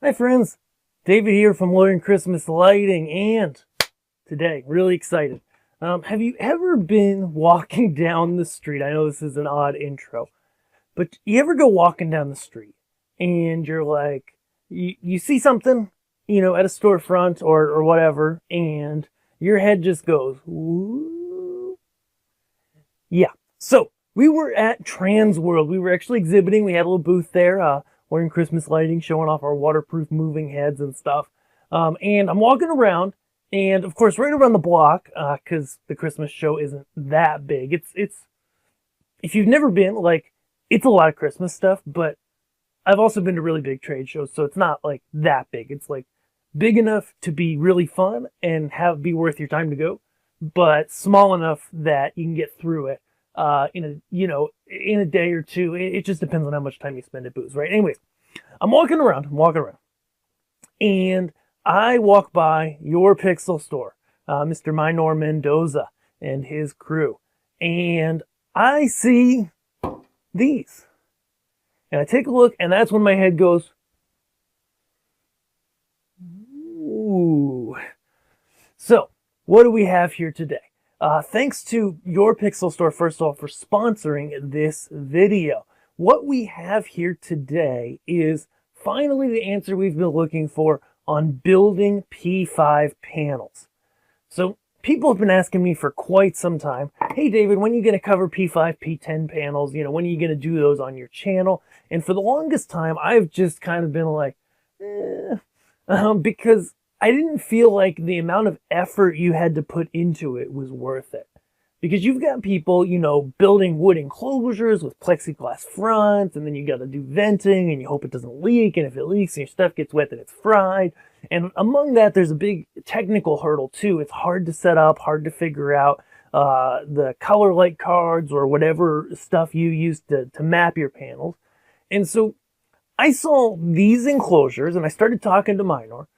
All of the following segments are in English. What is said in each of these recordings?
Hi friends, David here from Learn Christmas Lighting, and today, really excited. Have you ever been walking down the street? I know this is an odd intro, but you ever go walking down the street and you're like, you see something, at a storefront or whatever, and your head just goes, woo? Yeah. So we were at Trans World. We were actually exhibiting. We had a little booth there, wearing Christmas lighting, showing off our waterproof moving heads and stuff. And I'm walking around, and of course, right around the block, because the Christmas show isn't that big. It's if you've never been, like, it's a lot of Christmas stuff, but I've also been to really big trade shows, so it's not like that big. It's like big enough to be really fun and be worth your time to go, but small enough that you can get through it in a day or two. It just depends on how much time you spend at booths, right? Anyways, I'm walking around, and I walk by your pixel store, Mr. Minor Mendoza and his crew, and I see these. And I take a look, and that's when my head goes, ooh. So, what do we have here today? Thanks to your Pixel Store, first of all, for sponsoring this video. What we have here today is finally the answer we've been looking for on building P5 panels. So, people have been asking me for quite some time, hey David, when are you going to cover P5, P10 panels? When are you going to do those on your channel? And for the longest time, I've just kind of been like, because I didn't feel like the amount of effort you had to put into it was worth it. Because you've got people, building wood enclosures with plexiglass fronts, and then you got to do venting, and you hope it doesn't leak, and if it leaks and your stuff gets wet, then it's fried. And among that, there's a big technical hurdle too. It's hard to set up, hard to figure out the color light cards or whatever stuff you use to map your panels. And so I saw these enclosures, and I started talking to Minor,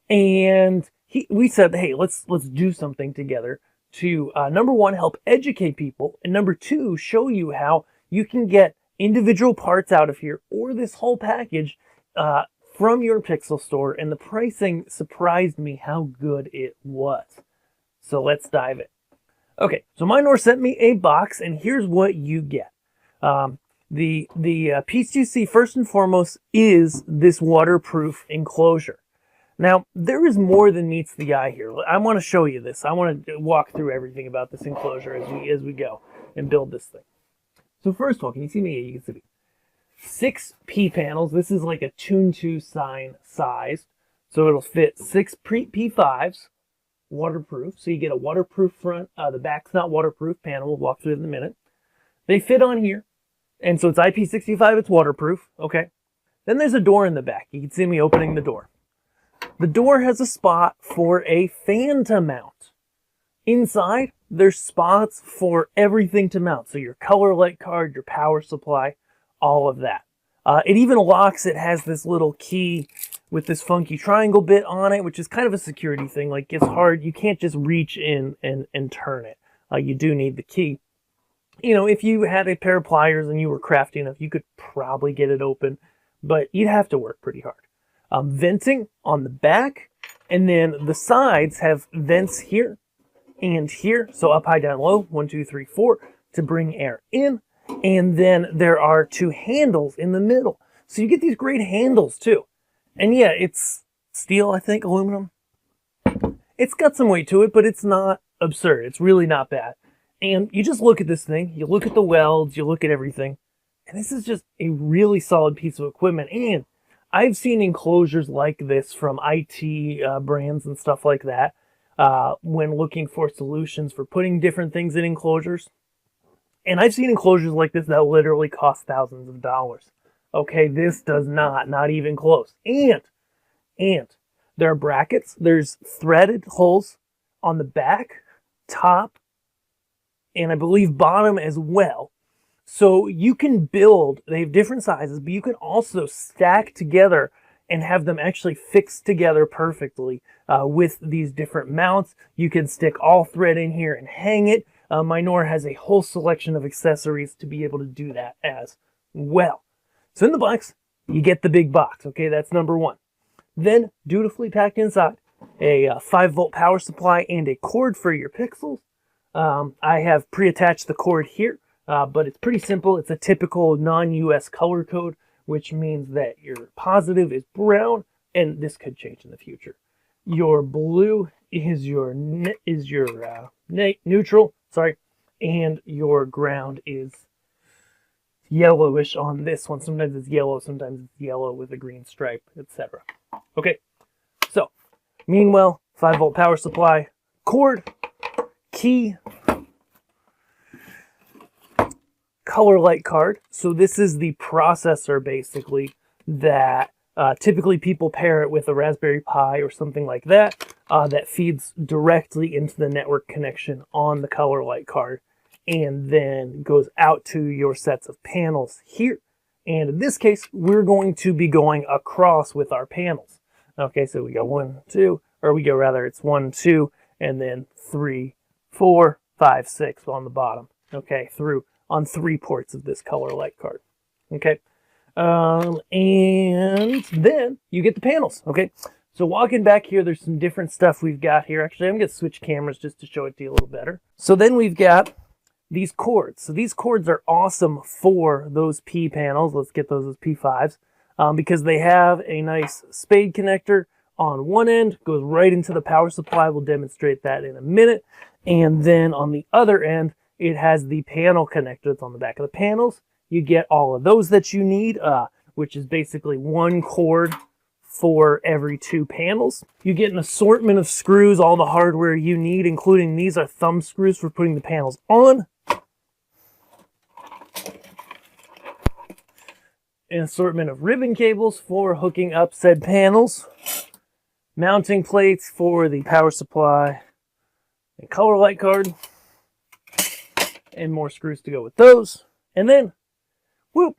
and we said, hey, let's do something together to, number one, help educate people, and number two, show you how you can get individual parts out of here or this whole package from your Pixel Store. And the pricing surprised me how good it was. So let's dive in. Okay, so Minor sent me a box, and here's what you get. The piece you see first and foremost is this waterproof enclosure. Now, there is more than meets the eye here. I want to show you this. I want to walk through everything about this enclosure as we go and build this thing. So first of all, can you see me? You can see me. 6 P panels. This is like a tune-to sign size. So it'll fit 6 P5s, waterproof. So you get a waterproof front. The back's not waterproof. Panel, we'll walk through it in a minute. They fit on here. And so it's IP65, it's waterproof. Okay. Then there's a door in the back. You can see me opening the door. The door has a spot for a fan to mount. Inside, there's spots for everything to mount. So your color light card, your power supply, all of that. It even locks. It has this little key with this funky triangle bit on it, which is kind of a security thing. Like, it's hard. You can't just reach in and turn it. You do need the key. If you had a pair of pliers and you were crafty enough, you could probably get it open, but you'd have to work pretty hard. Venting on the back, and then the sides have vents here and here. So up, high, down, low, 1, 2, 3, 4 to bring air in. And then there are 2 handles in the middle. So you get these great handles too. And yeah, it's steel, I think, aluminum. It's got some weight to it, but it's not absurd. It's really not bad. And you just look at this thing, you look at the welds, you look at everything, and this is just a really solid piece of equipment. And I've seen enclosures like this from IT brands and stuff like that when looking for solutions for putting different things in enclosures. And I've seen enclosures like this that literally cost thousands of dollars. Okay, this does not even close. And there are brackets, there's threaded holes on the back, top, and I believe bottom as well. So you can build, they have different sizes, but you can also stack together and have them actually fixed together perfectly with these different mounts. You can stick all thread in here and hang it. Minor has a whole selection of accessories to be able to do that as well. So in the box, you get the big box. Okay, that's number one. Then, dutifully packed inside, a 5-volt power supply and a cord for your pixels. I have pre-attached the cord here, but it's pretty simple. It's a typical non-US color code, which means that your positive is brown, and this could change in the future. Your blue is your neutral, sorry, and your ground is yellowish on this one. Sometimes it's yellow, sometimes it's yellow with a green stripe, etc. Okay, so meanwhile, 5-volt power supply, cord, key, color light card. So this is the processor basically that typically people pair it with a Raspberry Pi or something like that, that feeds directly into the network connection on the color light card and then goes out to your sets of panels here. And in this case, we're going to be going across with our panels. Okay, so we go 1, 2, or we go rather, it's 1, 2, and then 3, 4, 5, 6 on the bottom. Okay, through on 3 ports of this color light card. Okay. And then you get the panels, okay? So walking back here, there's some different stuff we've got here. Actually, I'm going to switch cameras just to show it to you a little better. So then we've got these cords. So these cords are awesome for those P panels. Let's get those as P5s because they have a nice spade connector on one end, goes right into the power supply. We'll demonstrate that in a minute. And then on the other end, it has the panel connector that's on the back of the panels. You get all of those that you need, which is basically 1 cord for every 2 panels. You get an assortment of screws, all the hardware you need, including these are thumb screws for putting the panels on. An assortment of ribbon cables for hooking up said panels. Mounting plates for the power supply and color light card. And more screws to go with those. And then whoop,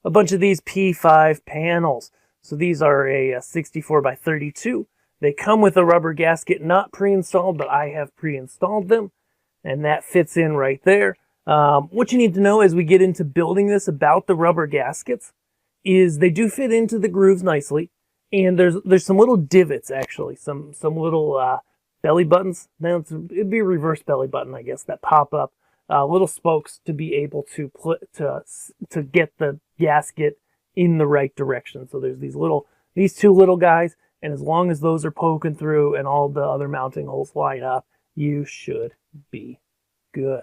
a bunch of these P5 panels. So these are a 64 by 32. They come with a rubber gasket, not pre-installed, but I have pre-installed them. And that fits in right there. What you need to know as we get into building this about the rubber gaskets is they do fit into the grooves nicely. And there's some little divots, actually. Some little belly buttons. Now it'd be a reverse belly button, I guess, that pop up. Little spokes to be able to get the gasket in the right direction. So there's these 2 little guys, and as long as those are poking through and all the other mounting holes line up, you should be good.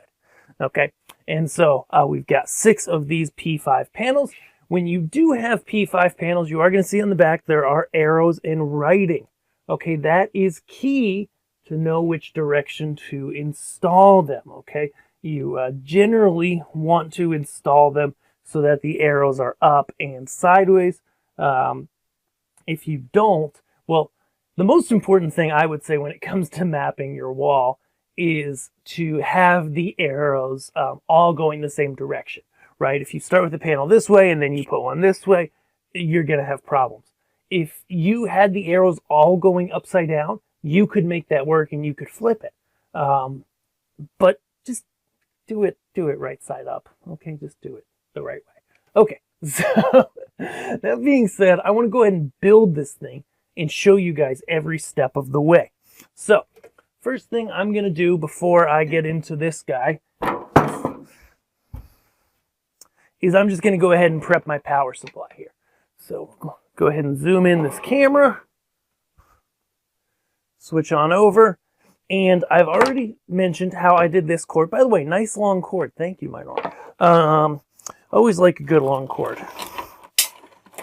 Okay, and so we've got 6 of these P5 panels. When you do have P5 panels, you are going to see on the back there are arrows in writing. Okay, that is key to know which direction to install them. Okay. You generally want to install them so that the arrows are up and sideways. If you don't, well, the most important thing I would say when it comes to mapping your wall is to have the arrows all going the same direction, right? If you start with the panel this way and then you put one this way, you're going to have problems. If you had the arrows all going upside down, you could make that work and you could flip it. But just do it right side up. Okay, just do it the right way. Okay, so that being said, I want to go ahead and build this thing and show you guys every step of the way. So, first thing I'm going to do before I get into this guy is I'm just going to go ahead and prep my power supply here. So, go ahead and zoom in this camera. Switch on over. And I've already mentioned how I did this cord. By the way, nice long cord. Thank you, my lord. Always like a good long cord.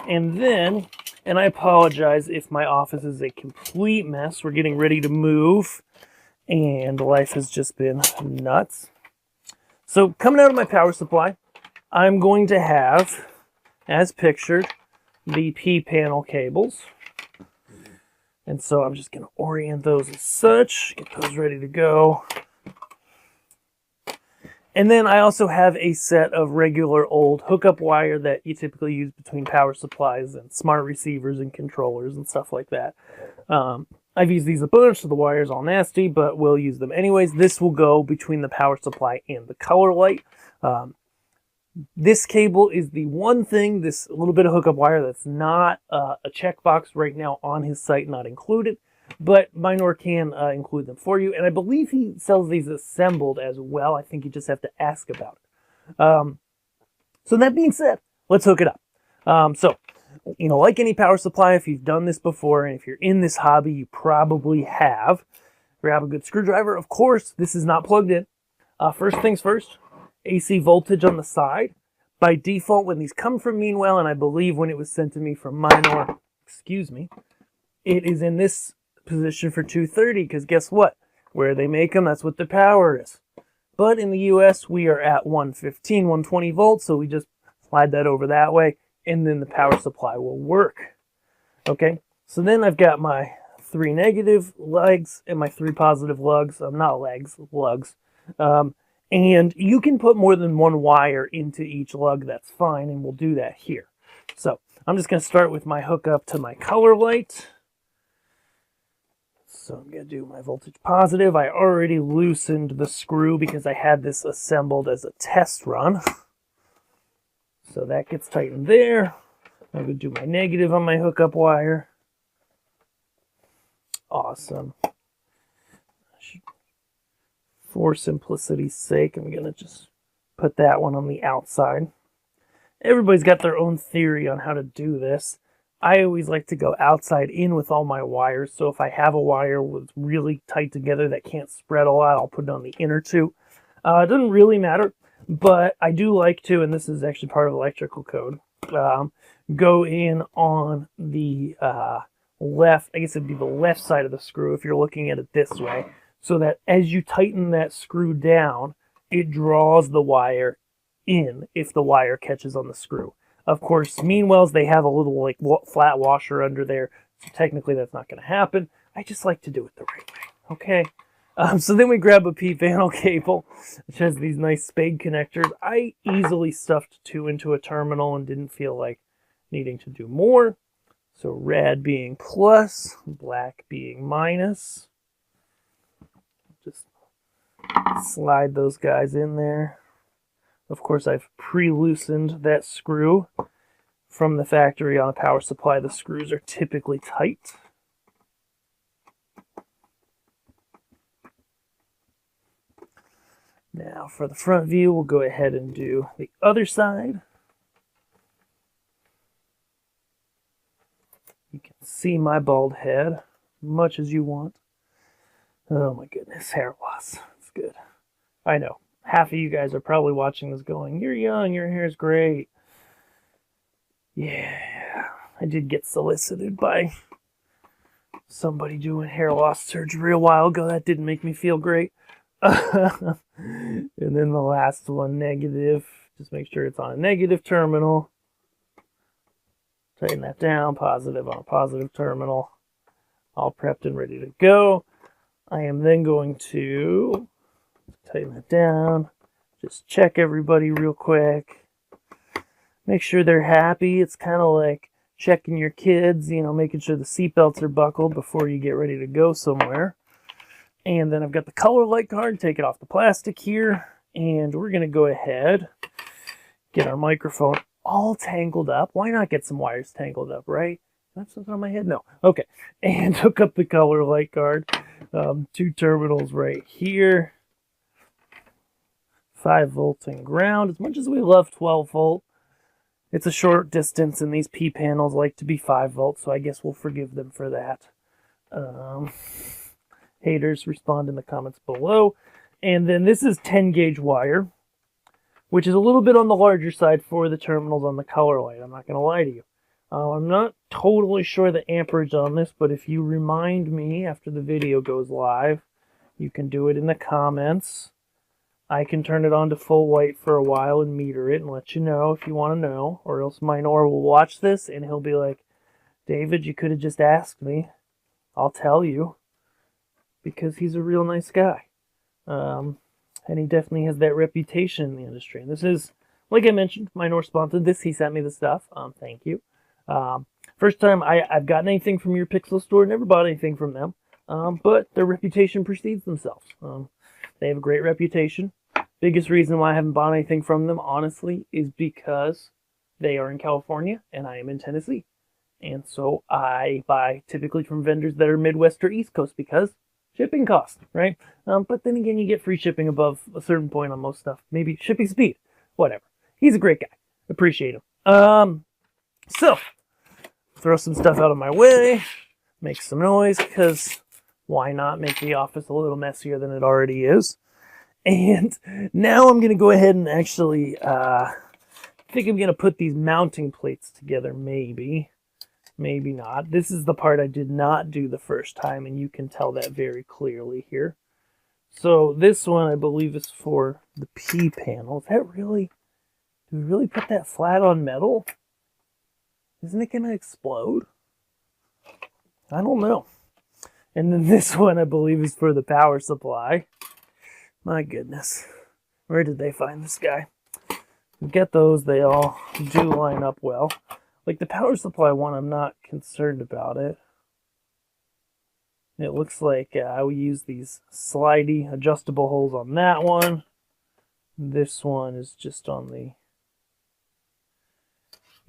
And then, and I apologize if my office is a complete mess. We're getting ready to move. And life has just been nuts. So coming out of my power supply, I'm going to have, as pictured, the P panel cables. And so I'm just going to orient those as such, get those ready to go. And then I also have a set of regular old hookup wire that you typically use between power supplies and smart receivers and controllers and stuff like that. I've used these a bunch, so the wire's all nasty, but we'll use them anyways. This will go between the power supply and the color light. This cable is the one thing, this little bit of hookup wire, that's not a checkbox right now on his site, not included, but Minor can include them for you. And I believe he sells these assembled as well. I think you just have to ask about it. So that being said, let's hook it up. So, you know, like any power supply, if you've done this before, and if you're in this hobby, you probably have. Grab a good screwdriver. Of course, this is not plugged in. First things first, AC voltage on the side. By default, when these come from Meanwell, and I believe when it was sent to me from Minor, excuse me, it is in this position for 230, because guess what? Where they make them, that's what the power is. But in the US, we are at 115, 120 volts, so we just slide that over that way, and then the power supply will work. Okay, so then I've got my 3 negative legs and my 3 positive lugs. Not legs, lugs. And you can put more than one wire into each lug, that's fine, and we'll do that here. So I'm just going to start with my hookup to my color light. So I'm going to do my voltage positive. I already loosened the screw because I had this assembled as a test run. So that gets tightened there. I'm going to do my negative on my hookup wire. Awesome. For simplicity's sake, I'm going to just put that one on the outside. Everybody's got their own theory on how to do this. I always like to go outside in with all my wires, so if I have a wire with really tight together that can't spread a lot, I'll put it on the inner two. It doesn't really matter, but I do like to, and this is actually part of electrical code, go in on the left, I guess it'd be the left side of the screw if you're looking at it this way, so that as you tighten that screw down, it draws the wire in if the wire catches on the screw. Of course, Meanwells, they have a little like flat washer under there, so technically that's not going to happen. I just like to do it the right way, okay? So then we grab a P-panel cable, which has these nice spade connectors. I easily stuffed 2 into a terminal and didn't feel like needing to do more. So red being plus, black being minus. Just slide those guys in there. Of course, I've pre-loosened that screw. From the factory on a power supply, the screws are typically tight. Now for the front view, we'll go ahead and do the other side. You can see my bald head, much as you want. Oh my goodness, hair loss. It's good. I know. Half of you guys are probably watching this going, you're young, your hair's great. Yeah, I did get solicited by somebody doing hair loss surgery a while ago. That didn't make me feel great. And then the last one, negative. Just make sure it's on a negative terminal. Tighten that down, positive on a positive terminal. All prepped and ready to go. I am then going to tighten that down. Just check everybody real quick. Make sure they're happy. It's kind of like checking your kids, you know, making sure the seatbelts are buckled before you get ready to go somewhere. And then I've got the color light card. Take it off the plastic here. And we're going to go ahead, get our microphone all tangled up. Why not get some wires tangled up, right? That's something on my head? No. Okay. And hook up the color light card. 2 terminals right here. 5 volts and ground. As much as we love 12 volt, it's a short distance and these P panels like to be 5 volts, so I guess we'll forgive them for that. Haters, respond in the comments below. And then this is 10 gauge wire, which is a little bit on the larger side for the terminals on the color light. I'm not going to lie to you. I'm not totally sure the amperage on this, but if you remind me after the video goes live, you can do it in the comments. I can turn it on to full white for a while and meter it and let you know if you want to know, or else Minor will watch this and he'll be like, David, you could have just asked me. I'll tell you, because he's a real nice guy. And he definitely has that reputation in the industry. And this is, like I mentioned, Minor sponsored this. He sent me the stuff. Thank you. First time I've gotten anything from your Pixel store. Never bought anything from them. But their reputation precedes themselves. They have a great reputation. Biggest reason why I haven't bought anything from them, honestly, is because they are in California and I am in Tennessee. And so I buy typically from vendors that are Midwest or East Coast because shipping costs, right? But then again, you get free shipping above a certain point on most stuff. Maybe shipping speed, whatever. He's a great guy. Appreciate him. So, throw some stuff out of my way, make some noise, because why not make the office a little messier than it already is? And now I'm going to go ahead and actually, I think I'm going to put these mounting plates together, maybe. Maybe not. This is the part I did not do the first time, and you can tell that very clearly here. So this one, I believe, is for the P panel. Is that really... Do we really put that flat on metal? Isn't it going to explode? I don't know. And then this one, I believe, is for the power supply. My goodness. Where did they find this guy? Get those. They all do line up well. Like the power supply one, I'm not concerned about it. It looks like I will use these slidey adjustable holes on that one. This one is just on the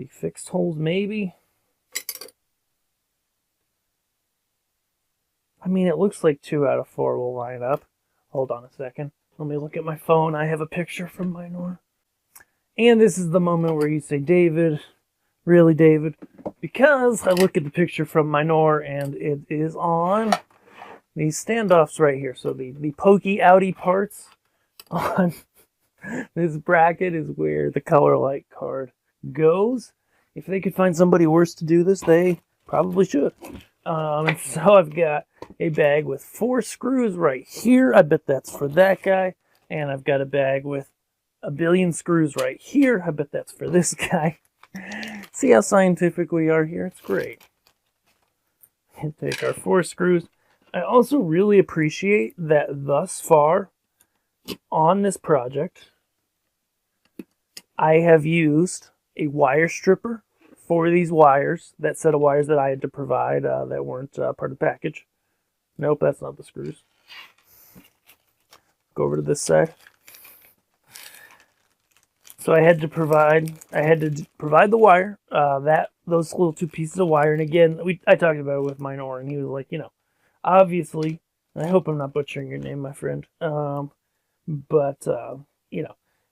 fixed holes, maybe. I mean, it looks like 2 out of 4 will line up. Hold on a second. Let me look at my phone. I have a picture from Minor. And this is the moment where you say, David, really, David? Because I look at the picture from Minor and it is on these standoffs right here. So the pokey outy parts on this bracket is where the color light card goes. If they could find somebody worse to do this, they probably should. And so I've got a bag with 4 screws right here. I bet that's for that guy. And I've got a bag with a billion screws right here. I bet that's for this guy. See how scientific we are here? It's great. And take our 4 screws. I also really appreciate that thus far on this project, I have used a wire stripper for these wires, that set of wires that I had to provide that weren't part of the package. Nope, that's not the screws. Go over to this side. So I had to provide the wire, those little 2 pieces of wire. And again, I talked about it with Minor, and he was like, obviously, and I hope I'm not butchering your name, my friend.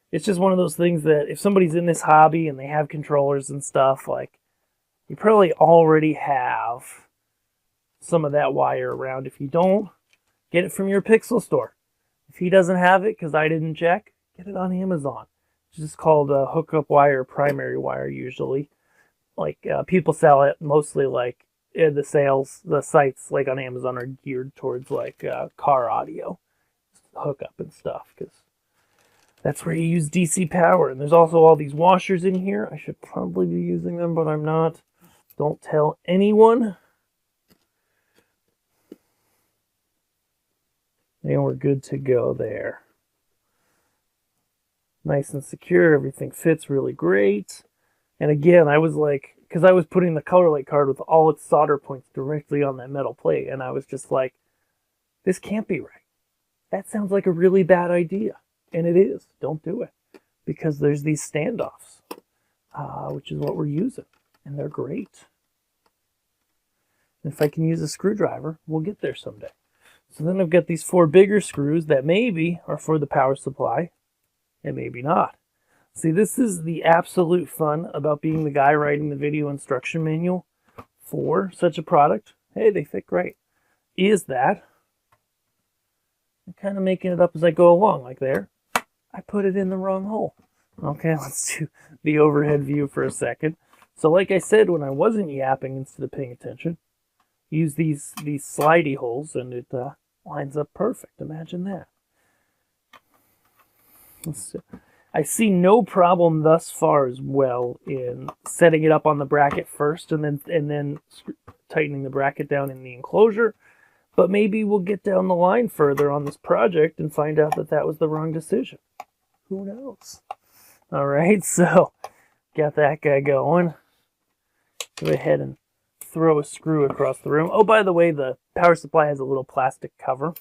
It's just one of those things that if somebody's in this hobby and they have controllers and stuff, like, you probably already have some of that wire around. If you don't, get it from your Pixel store. If he doesn't have it, because I didn't check, get it on Amazon. It's just called hookup wire, primary wire usually. Like, people sell it mostly like the sites like on Amazon are geared towards like car audio hookup and stuff, because that's where you use DC power. And there's also all these washers in here. I should probably be using them, but I'm not. Don't tell anyone. And we're good to go there. Nice and secure. Everything fits really great. And again, I was like, because I was putting the color light card with all its solder points directly on that metal plate, and I was just like, this can't be right. That sounds like a really bad idea. And it is. Don't do it. Because there's these standoffs, which is what we're using. And they're great. And if I can use a screwdriver, we'll get there someday. So then I've got these 4 bigger screws that maybe are for the power supply, and maybe not. See, this is the absolute fun about being the guy writing the video instruction manual for such a product. Hey, they fit great. Is that I'm kind of making it up as I go along, like there. I put it in the wrong hole. Okay, let's do the overhead view for a second. So like I said, when I wasn't yapping instead of paying attention, use these slidey holes, and it lines up perfect. Imagine that. I see no problem thus far as well in setting it up on the bracket first and then tightening the bracket down in the enclosure. But maybe we'll get down the line further on this project and find out that that was the wrong decision. Who knows? All right, so got that guy going. Go ahead and throw a screw across the room. Oh, by the way, the power supply has a little plastic cover.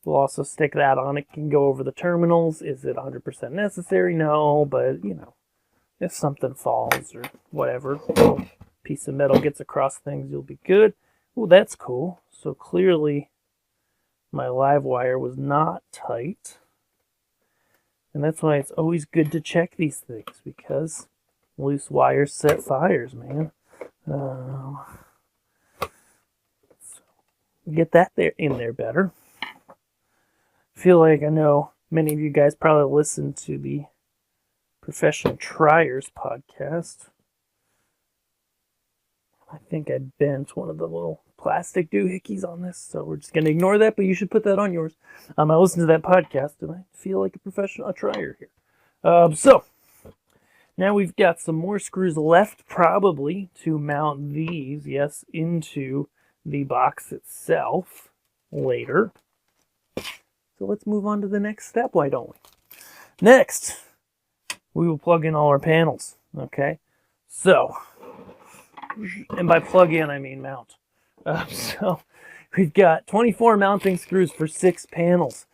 We'll also stick that on. It can go over the terminals. Is it 100% necessary? No, but you know, if something falls or whatever, a piece of metal gets across things, you'll be good. Oh, that's cool. So clearly my live wire was not tight. And that's why it's always good to check these things, because loose wires set fires, man. So get that in there better. Feel like I know many of you guys probably listen to the Professional Triers podcast. I think I bent one of the little plastic doohickeys on this, so we're just going to ignore that, but you should put that on yours. I listened to that podcast, and I feel like a trier here. So, now we've got some more screws left, probably, to mount these, yes, into the box itself later. So let's move on to the next step, why don't we? Next, we will plug in all our panels, okay? So, and by plug in, I mean mount. So we've got 24 mounting screws for 6 panels.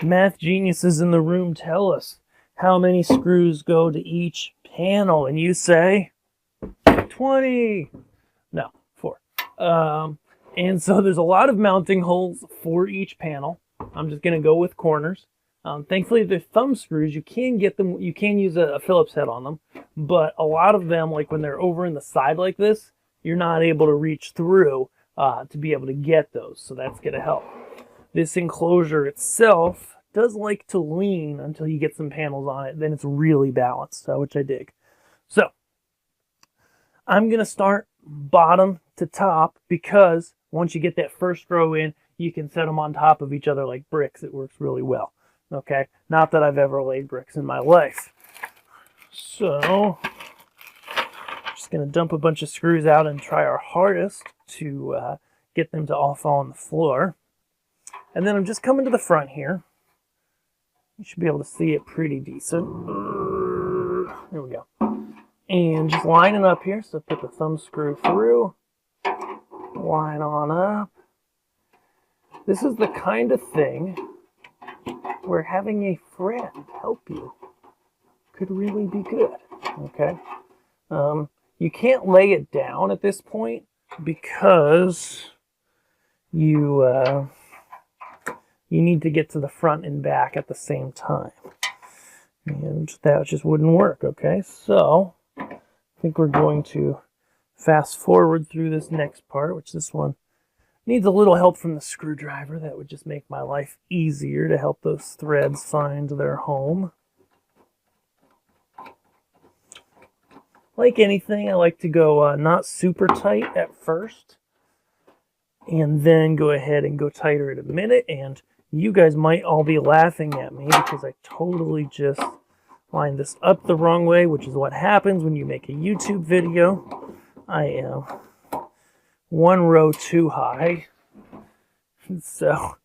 Math geniuses in the room, tell us how many screws go to each panel. And you say 20. No, 4. And so there's a lot of mounting holes for each panel. I'm just going to go with corners. Thankfully, they're thumb screws. You can get them. You can use a Phillips head on them, but a lot of them, like when they're over in the side like this, you're not able to reach through to be able to get those. So that's going to help. This enclosure itself does like to lean until you get some panels on it. Then it's really balanced, which I dig. So I'm going to start bottom to top, because once you get that first row in, you can set them on top of each other like bricks. It works really well. Okay, not that I've ever laid bricks in my life. So, just going to dump a bunch of screws out and try our hardest to get them to all fall on the floor. And then I'm just coming to the front here. You should be able to see it pretty decent. There we go. And just lining up here. So put the thumb screw through. Line on up. This is the kind of thing where having a friend help you could really be good, okay? You can't lay it down at this point because you need to get to the front and back at the same time. And that just wouldn't work, okay? So, I think we're going to fast forward through this next part, which this one needs a little help from the screwdriver. That would just make my life easier to help those threads find their home. Like anything, I like to go not super tight at first, and then go ahead and go tighter in a minute. And you guys might all be laughing at me because I totally just lined this up the wrong way, which is what happens when you make a YouTube video. I am 1 row too high. So,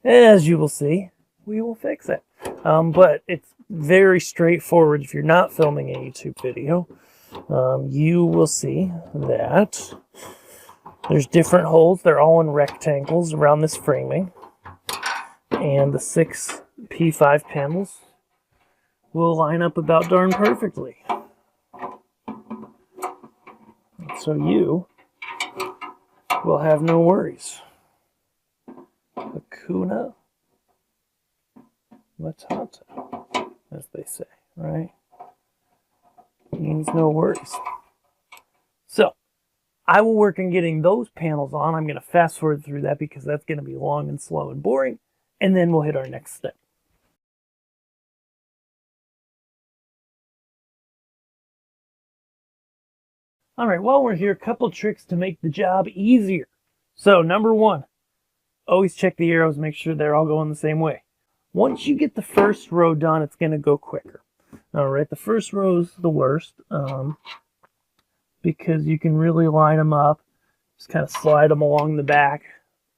as you will see, we will fix it. But it's very straightforward. If you're not filming a YouTube video, you will see that there's different holes. They're all in rectangles around this framing. And the 6 P5 panels will line up about darn perfectly. So you will have no worries. Hakuna Matata, as they say, right? Means no worries. So, I will work on getting those panels on. I'm going to fast forward through that because that's going to be long and slow and boring. And then we'll hit our next step. All right, while we're here, a couple tricks to make the job easier. So, number 1, always check the arrows, make sure they're all going the same way. Once you get the first row done, it's going to go quicker. All right, the first row is the worst because you can really line them up. Just kind of slide them along the back,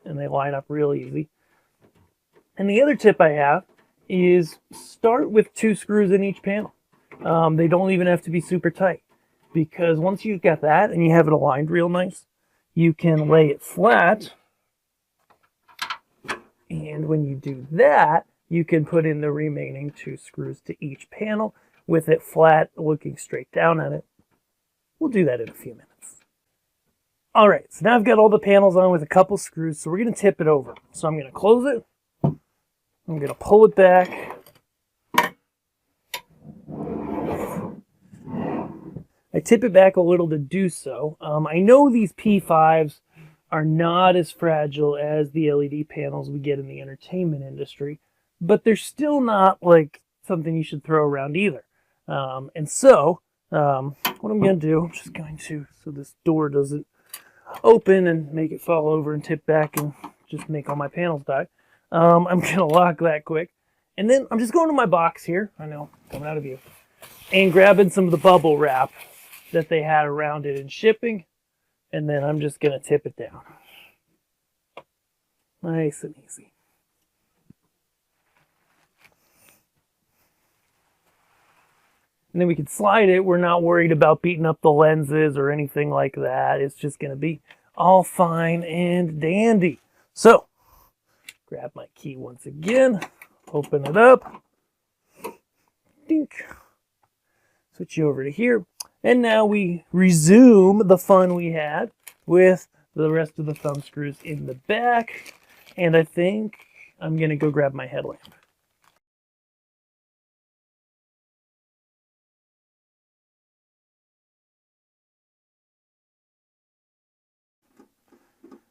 and they line up real easy. And the other tip I have is start with 2 screws in each panel. They don't even have to be super tight, because once you've got that and you have it aligned real nice, you can lay it flat And when you do that, you can put in the remaining 2 screws to each panel with it flat, looking straight down at it. We'll do that in a few minutes. All right, so now I've got all the panels on with a couple screws, so we're going to tip it over. So I'm going to close it. I'm going to pull it back. I tip it back a little to do so. I know these P5s are not as fragile as the LED panels we get in the entertainment industry, but they're still not like something you should throw around either. And so what I'm going to do, I'm just going to, so this door doesn't open and make it fall over and tip back and just make all my panels die. I'm going to lock that quick. And then I'm just going to my box here. I know, coming out of view. And grabbing some of the bubble wrap that they had around it in shipping. And then I'm just going to tip it down. Nice and easy. And then we can slide it. We're not worried about beating up the lenses or anything like that. It's just going to be all fine and dandy. So, grab my key once again. Open it up. Dink. Switch you over to here. And now we resume the fun we had with the rest of the thumb screws in the back. And I think I'm going to go grab my headlamp.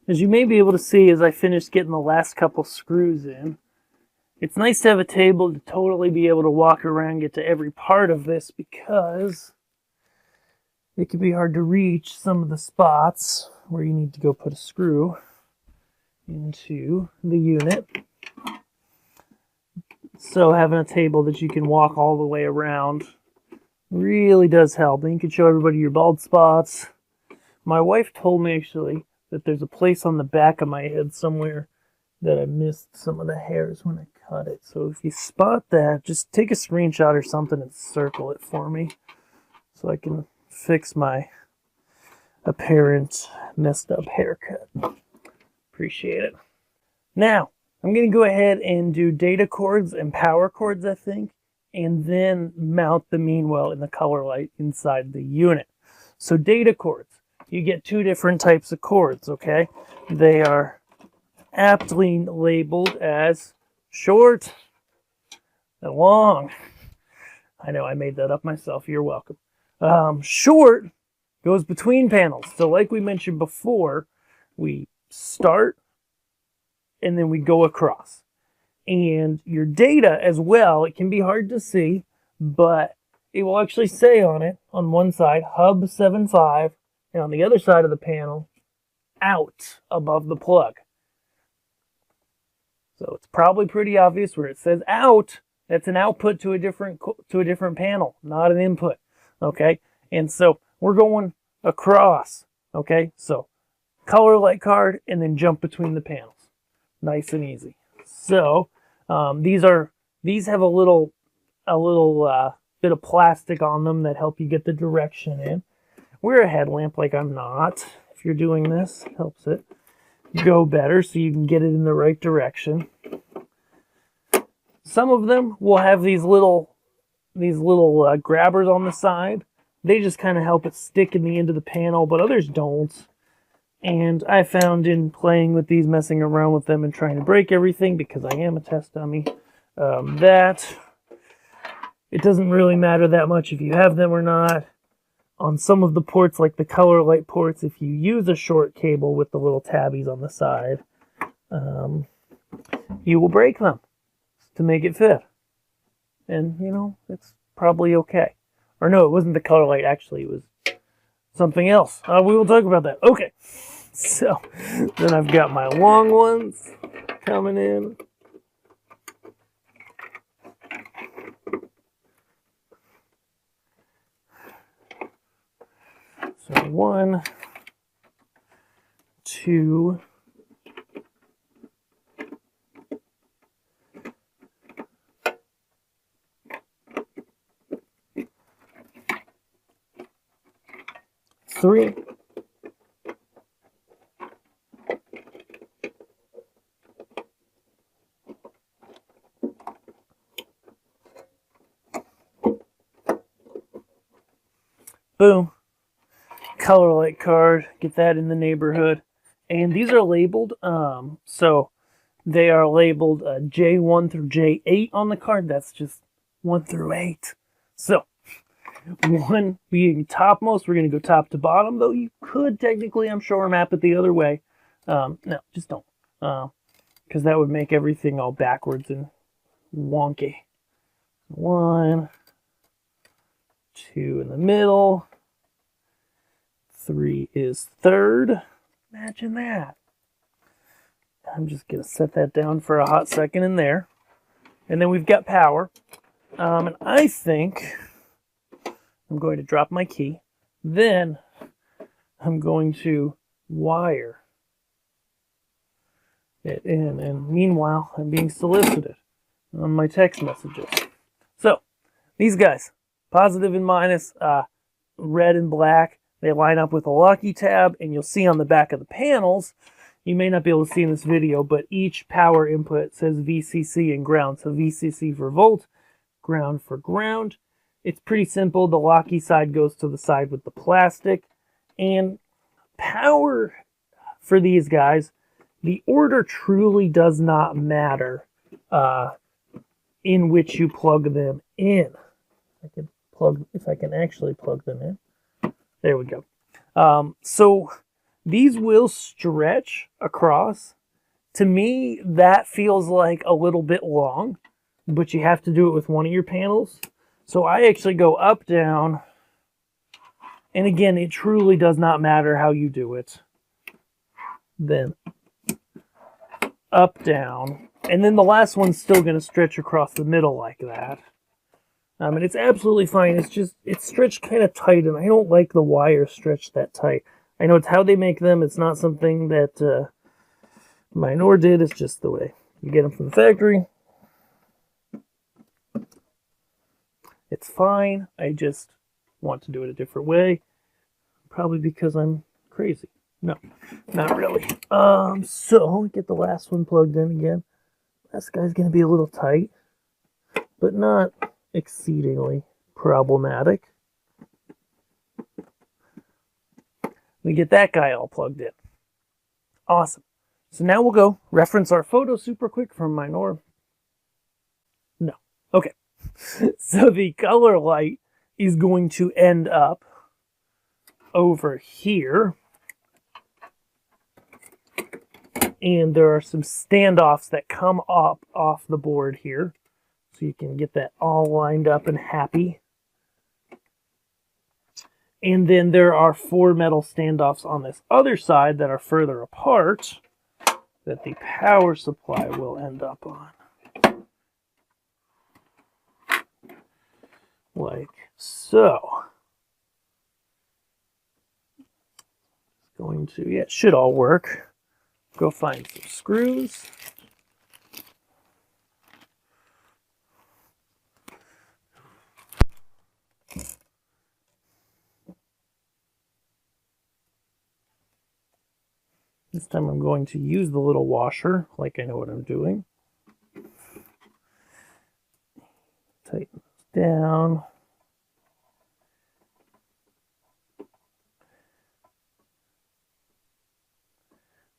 As you may be able to see as I finish getting the last couple screws in, it's nice to have a table to totally be able to walk around and get to every part of this because it can be hard to reach some of the spots where you need to go put a screw into the unit. So having a table that you can walk all the way around really does help. And you can show everybody your bald spots. My wife told me actually that there's a place on the back of my head somewhere that I missed some of the hairs when I cut it. So if you spot that, just take a screenshot or something and circle it for me so I can fix my apparent messed up haircut. Appreciate it. Now, I'm going to go ahead and do data cords and power cords, I think, and then mount the Meanwell in the color light inside the unit. So data cords. You get 2 different types of cords, okay? They are aptly labeled as short and long. I know I made that up myself. You're welcome. Short goes between panels. So like we mentioned before, we start and then we go across. And your data as well, it can be hard to see, but it will actually say on it, on one side, hub 7.5, and on the other side of the panel, out above the plug. So it's probably pretty obvious where it says out, that's an output to a different panel, not an input. Okay? And so we're going across. Okay? So color light card and then jump between the panels. Nice and easy. So these have a little bit of plastic on them that help you get the direction in. Wear a headlamp like I'm not. If you're doing this, helps it go better so you can get it in the right direction. Some of them will have these little grabbers on the side. They just kind of help it stick in the end of the panel, but others don't. And I found in playing with these, messing around with them and trying to break everything, because I am a test dummy, that it doesn't really matter that much if you have them or not. On some of the ports, like the color light ports, if you use a short cable with the little tabbies on the side, you will break them to make it fit. And, you know, it's probably okay. Or no, it wasn't the color light, actually. It was something else. We will talk about that. Okay. So, then I've got my long ones coming in. So 1, 2, 3, 4, Boom. Color light card. Get that in the neighborhood. And these are labeled. So they are labeled J1 through J8 on the card. That's just 1 through 8. So 1 being topmost, we're going to go top to bottom, though you could technically, I'm sure, map it the other way. No, just don't. Because that would make everything all backwards and wonky. 1, 2 in the middle. 3 is third. Imagine that. I'm just going to set that down for a hot second in there. And then we've got power. And I think I'm going to drop my key. Then I'm going to wire it in. And meanwhile, I'm being solicited on my text messages. So, these guys, positive and minus, red and black, they line up with a lucky tab, and you'll see on the back of the panels, you may not be able to see in this video, but each power input says VCC and ground. So VCC for volt, ground for ground. It's pretty simple. The locky side goes to the side with the plastic. And power for these guys, the order truly does not matter in which you plug them in. If I can actually plug them in. There we go. So these will stretch across. To me, that feels like a little bit long, but you have to do it with one of your panels. So I actually go up, down, and again, it truly does not matter how you do it. Then up, down, and then the last one's still going to stretch across the middle like that. And it's absolutely fine. It's just, it's stretched kind of tight, and I don't like the wire stretched that tight. I know it's how they make them. It's not something that Minor did. It's just the way you get them from the factory. It's fine. I just want to do it a different way. Probably because I'm crazy. No, not really. So get the last one plugged in again. This guy's going to be a little tight, but not exceedingly problematic. We get that guy all plugged in. Awesome. So now we'll go reference our photo super quick from Minor. No. Okay. So the color light is going to end up over here. And there are some standoffs that come up off the board here. So you can get that all lined up and happy. And then there are 4 metal standoffs on this other side that are further apart that the power supply will end up on. Like so. It's going to, yeah, it should all work. Go find some screws. This time I'm going to use the little washer, like I know what I'm doing. Tighten this down.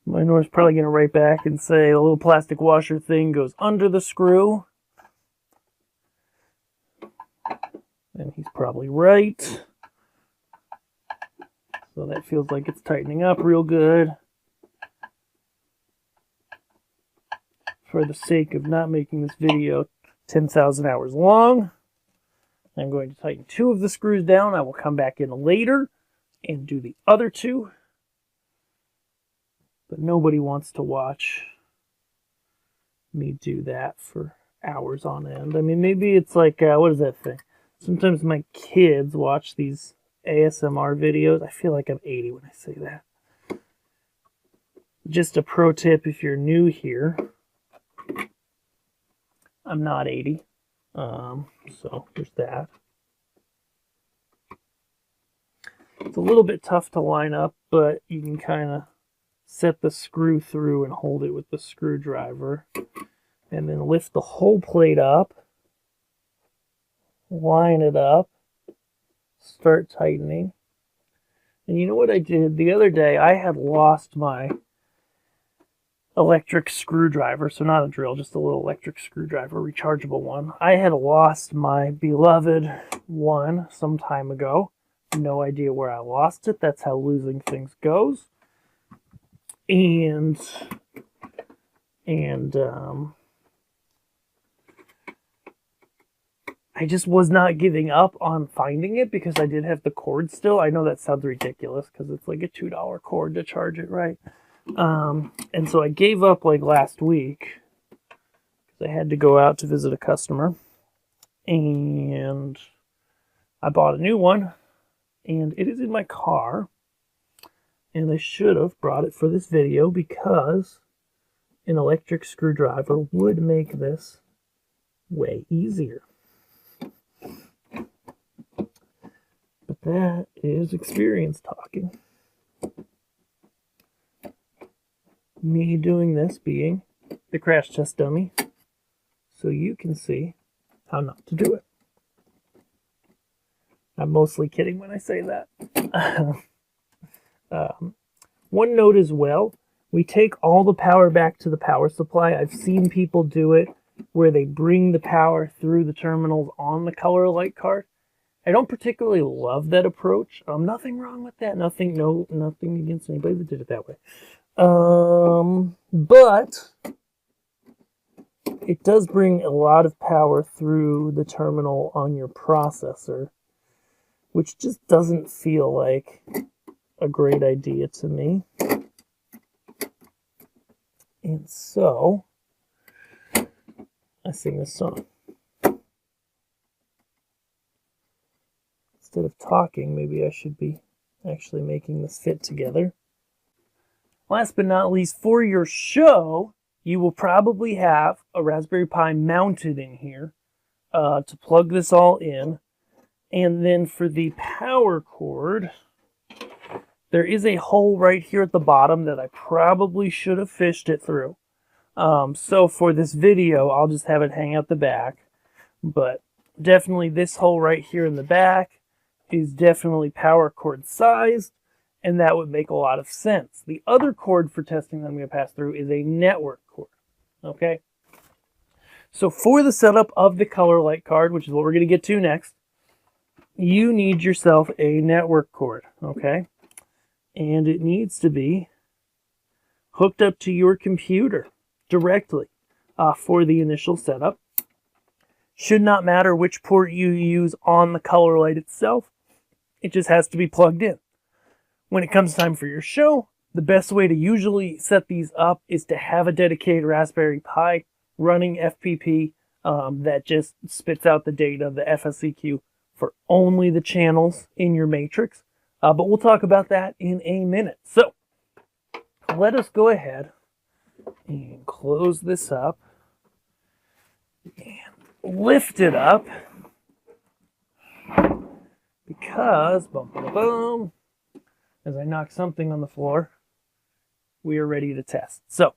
Minor's probably going to write back and say the little plastic washer thing goes under the screw. And he's probably right. So that feels like it's tightening up real good. For the sake of not making this video 10,000 hours long, I'm going to tighten 2 of the screws down. I will come back in later and do the other 2. But nobody wants to watch me do that for hours on end. I mean, maybe it's like, what is that thing? Sometimes my kids watch these ASMR videos. I feel like I'm 80 when I say that. Just a pro tip if you're new here. I'm not 80. So there's that. It's a little bit tough to line up, but you can kind of set the screw through and hold it with the screwdriver. And then lift the whole plate up. Line it up. start tightening. And you know what I did the other day? I had lost my electric screwdriver, so not a drill, just a little electric screwdriver, rechargeable one. I had lost my beloved one some time ago. No idea where I lost it. That's how losing things goes. And I just was not giving up on finding it because I did have the cord still. I know that sounds ridiculous because it's like a $2 cord to charge it, right? And so I gave up like last week because I had to go out to visit a customer, and I bought a new one, and it is in my car, and I should have brought it for this video because an electric screwdriver would make this way easier. But that is experience talking. Me doing this being the crash test dummy, so you can see how not to do it. I'm mostly kidding when I say that. One note as well, we take all the power back to the power supply. I've seen people do it where they bring the power through the terminals on the color light card. I don't particularly love that approach. Nothing wrong with that. Nothing against anybody that did it that way. But it does bring a lot of power through the terminal on your processor, which just doesn't feel like a great idea to me. And so I sing this song. Instead of talking, maybe I should be actually making this fit together. Last but not least, for your show, you will probably have a Raspberry Pi mounted in here to plug this all in. And then for the power cord, there is a hole right here at the bottom that I probably should have fished it through. So for this video, I'll just have it hang out the back. But definitely this hole right here in the back is definitely power cord sized, and that would make a lot of sense. The other cord for testing that I'm going to pass through is a network cord. Okay? So for the setup of the color light card, which is what we're going to get to next, you need yourself a network cord. Okay? And it needs to be hooked up to your computer directly for the initial setup. Should not matter which port you use on the color light itself. It just has to be plugged in. When it comes time for your show, the best way to usually set these up is to have a dedicated Raspberry Pi running FPP that just spits out the data, the FSEQ, for only the channels in your matrix. But we'll talk about that in a minute. So let us go ahead and close this up and lift it up because, boom, as I knock something on the floor, we are ready to test. So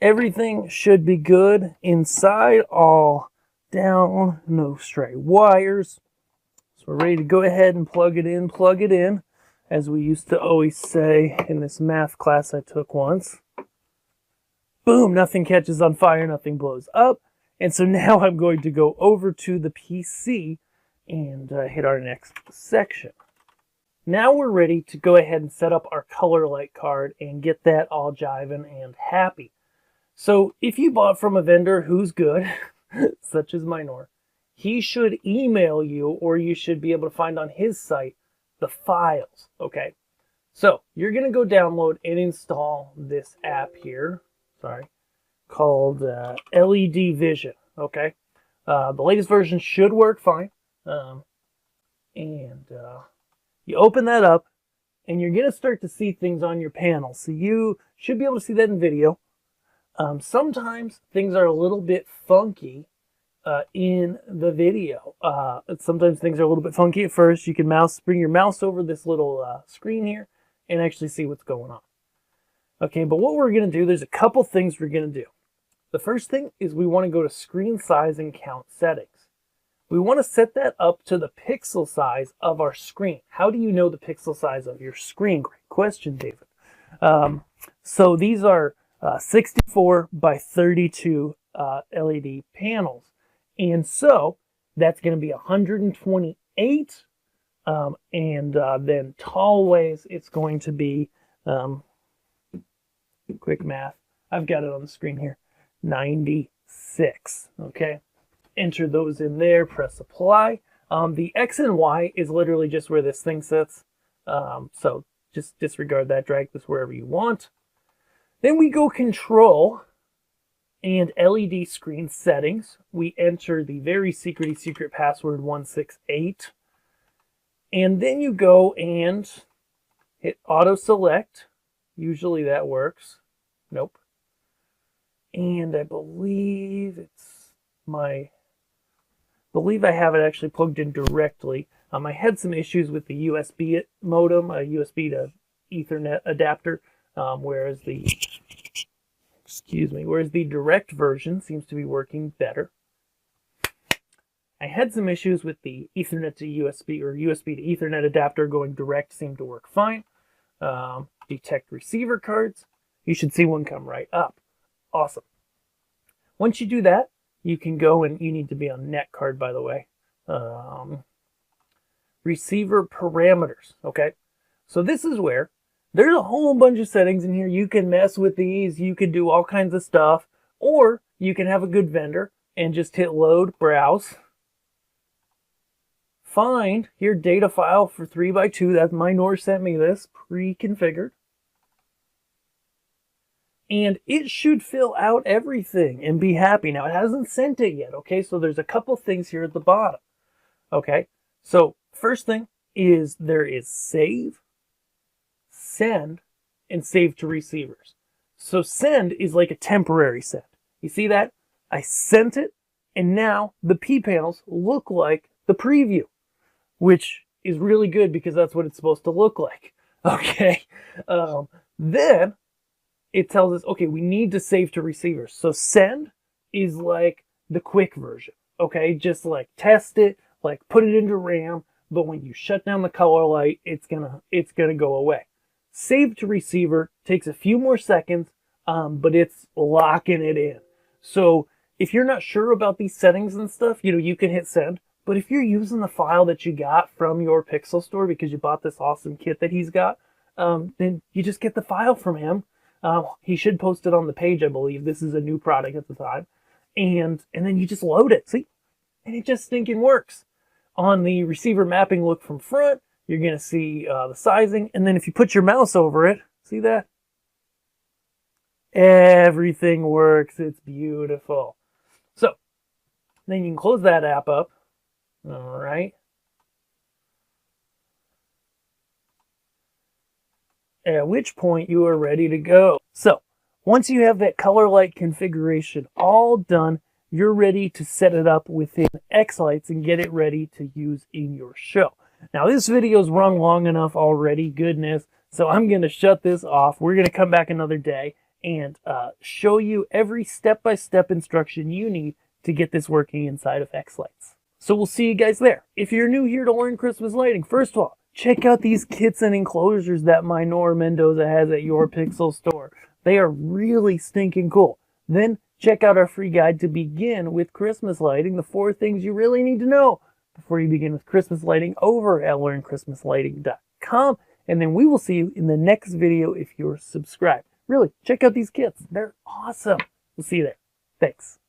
everything should be good inside, all down, no stray wires. So we're ready to go ahead and plug it in, as we used to always say in this math class I took once. Boom, nothing catches on fire, nothing blows up. And so now I'm going to go over to the PC and hit our next section. Now we're ready to go ahead and set up our color light card and get that all jiving and happy. So if you bought from a vendor who's good, such as Minor, he should email you, or you should be able to find on his site the files. Okay, so you're going to go download and install this app here, called LED Vision. Okay, the latest version should work fine. You open that up, and you're going to start to see things on your panel. So you should be able to see that in video. Sometimes things are a little bit funky in the video. Sometimes things are a little bit funky at first. You can bring your mouse over this little screen here and actually see what's going on. Okay, but what we're going to do, there's a couple things we're going to do. The first thing is we want to go to screen size and count settings. we want to set that up to the pixel size of our screen. How do you know the pixel size of your screen? Great question, David. So these are 64 by 32 LED panels. And so that's going to be 128. And then tall ways, it's going to be, quick math, I've got it on the screen here, 96. Okay, enter those in there, press apply. The X and Y is literally just where this thing sits. So just disregard that, drag this wherever you want. Then we go control and LED screen settings. We enter the very secret password 168. And then you go and hit auto select. Usually that works. Nope. And I believe I have it actually plugged in directly. I had some issues with the USB modem, a USB to Ethernet adapter, whereas the direct version seems to be working better. I had some issues with the Ethernet to USB or USB to Ethernet adapter. Going direct seemed to work fine. Detect receiver cards. You should see one come right up. Awesome. Once you do that, you can go and you need to be on net card, by the way. Receiver parameters. Okay. So this is where there's a whole bunch of settings in here. You can mess with these. You can do all kinds of stuff. Or you can have a good vendor and just hit load, browse. Find your data file for 3x2. That's Minor sent me this pre-configured. And it should fill out everything and be happy. Now, it hasn't sent it yet, okay? So there's a couple things here at the bottom, okay? So first thing is there is save, send, and save to receivers. So send is like a temporary send. You see that? I sent it, and now the P panels look like the preview, which is really good because that's what it's supposed to look like, okay? Then it tells us, okay, we need to save to receivers. So send is like the quick version, okay? Just like test it, like put it into RAM, but when you shut down the color light, it's gonna go away. Save to receiver takes a few more seconds, but it's locking it in. So if you're not sure about these settings and stuff, you can hit send. But if you're using the file that you got from your Pixel store because you bought this awesome kit that he's got, then you just get the file from him. He should post it on the page, I believe. This is a new product at the time. And then you just load it, see? And it just stinking works. On the receiver mapping look from front, you're going to see the sizing. And then if you put your mouse over it, see that? Everything works. It's beautiful. So then you can close that app up. All right. At which point you are ready to go. So once you have that color light configuration all done, you're ready to set it up within X-Lights and get it ready to use in your show. Now this video's run long enough already, goodness, so I'm going to shut this off. We're going to come back another day and show you every step-by-step instruction you need to get this working inside of X-Lights. So we'll see you guys there. If you're new here to learn Christmas lighting, first of all, check out these kits and enclosures that Minor Mendoza has at your Pixel store. They are really stinking cool. Then check out our free guide to begin with Christmas lighting, the 4 things you really need to know before you begin with Christmas lighting over at learnchristmaslighting.com. And then we will see you in the next video if you're subscribed. Really, check out these kits. They're awesome. We'll see you there. Thanks.